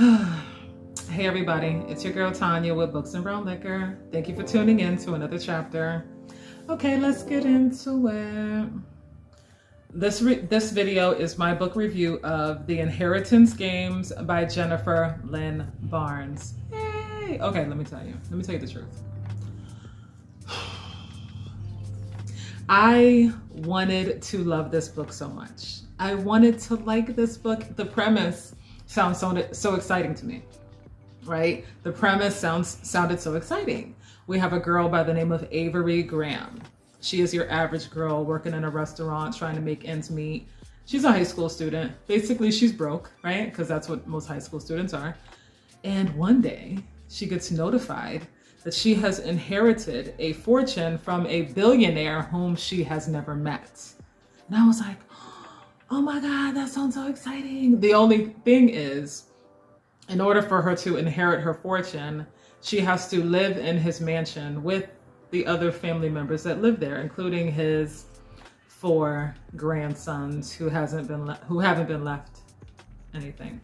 Hey everybody, it's your girl Tanya with Books and Brown Liquor. Thank you for tuning in to another chapter. Okay, let's get into it. This video is my book review of The Inheritance Games by Jennifer Lynn Barnes. Yay! Okay, let me tell you the truth. I wanted to love this book so much. I wanted to like this book. The premise sounds so exciting to me, right? The premise sounded so exciting. We have a girl by the name of Avery Graham. She is your average girl working in a restaurant, trying to make ends meet. She's a high school student. Basically, she's broke, right? Because that's what most high school students are. And one day, she gets notified that she has inherited a fortune from a billionaire whom she has never met. And I was like, oh my God, that sounds so exciting. The only thing is, in order for her to inherit her fortune, she has to live in his mansion with the other family members that live there, including his 4 grandsons who haven't been left anything.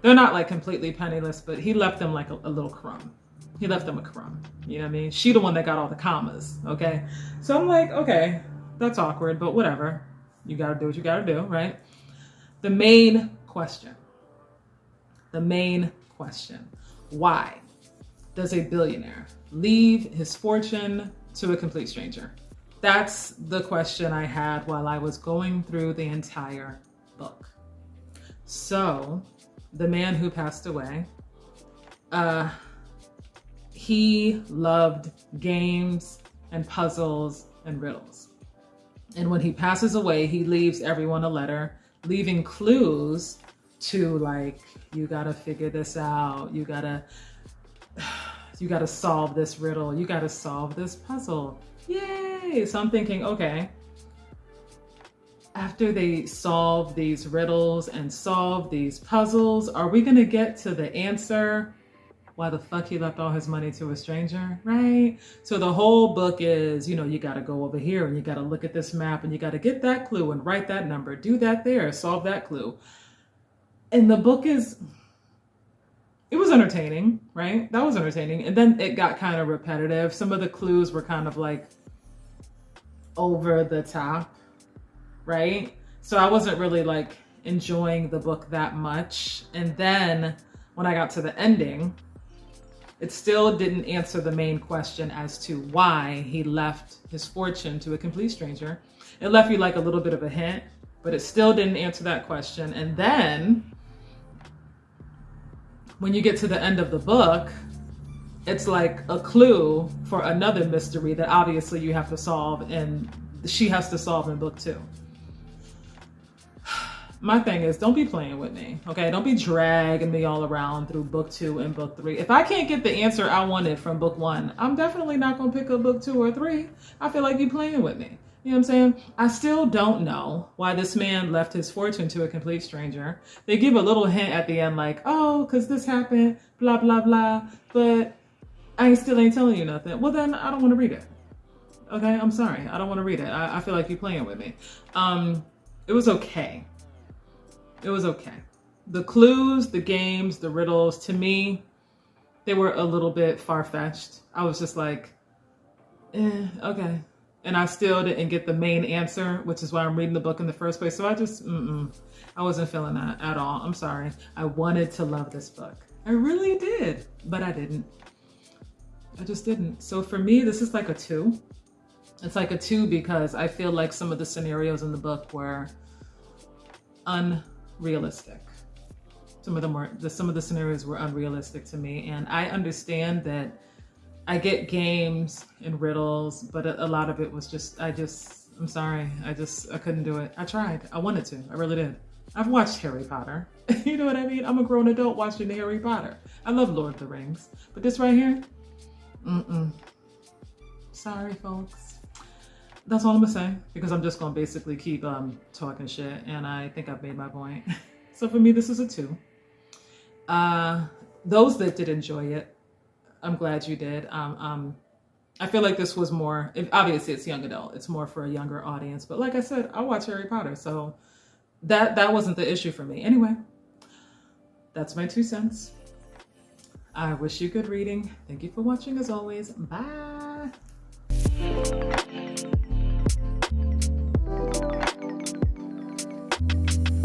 They're not like completely penniless, but he left them like a little crumb. He left them a crumb. You know what I mean? She the one that got all the commas, okay? So I'm like, okay, that's awkward, but whatever. You gotta do what you gotta do, right? The main question, why does a billionaire leave his fortune to a complete stranger? That's the question I had while I was going through the entire book. So the man who passed away, he loved games and puzzles and riddles. And when he passes away, he leaves everyone a letter, leaving clues to like, you gotta figure this out. You gotta solve this riddle. You gotta solve this puzzle. Yay! So I'm thinking, okay, after they solve these riddles and solve these puzzles, are we gonna get to the answer why the fuck he left all his money to a stranger, right? So the whole book is, you gotta go over here and you gotta look at this map and you gotta get that clue and write that number, do that there, solve that clue. And the book it was entertaining, right? That was entertaining. And then it got kind of repetitive. Some of the clues were kind of like over the top, right? So I wasn't really like enjoying the book that much. And then when I got to the ending, it still didn't answer the main question as to why he left his fortune to a complete stranger. It left you like a little bit of a hint, but it still didn't answer that question. And then when you get to the end of the book, it's like a clue for another mystery that obviously you have to solve and she has to solve in book 2. My thing is, don't be playing with me, okay? Don't be dragging me all around through book 2 and book 3. If I can't get the answer I wanted from book 1, I'm definitely not gonna pick up book 2 or 3. I feel like you're playing with me. You know what I'm saying? I still don't know why this man left his fortune to a complete stranger. They give a little hint at the end like, oh, because this happened, blah, blah, blah. But I still ain't telling you nothing. Well, then I don't want to read it. Okay, I'm sorry. I don't want to read it. I feel like you're playing with me. It was okay. It was okay. The clues, the games, the riddles, to me, they were a little bit far-fetched. I was just like, okay. And I still didn't get the main answer, which is why I'm reading the book in the first place. So I wasn't feeling that at all. I'm sorry. I wanted to love this book. I really did, but I didn't. I just didn't. So for me, this is like a 2. It's like a 2 because I feel like some of the scenarios in the book were unrealistic. Some of the scenarios were unrealistic to me. And I understand that I get games and riddles, but a lot of it was just, I'm sorry. I couldn't do it. I tried. I wanted to. I really did. I've watched Harry Potter. You know what I mean? I'm a grown adult watching Harry Potter. I love Lord of the Rings. But this right here, sorry, folks. That's all I'm gonna say, because I'm just gonna basically keep talking shit, and I think I've made my point. So for me, this is a 2. Those that did enjoy it, I'm glad you did. I feel like this was more, obviously it's young adult, it's more for a younger audience, but like I said, I watch Harry Potter, so that wasn't the issue for me. Anyway, that's my 2 cents. I wish you good reading. Thank you for watching as always. Bye.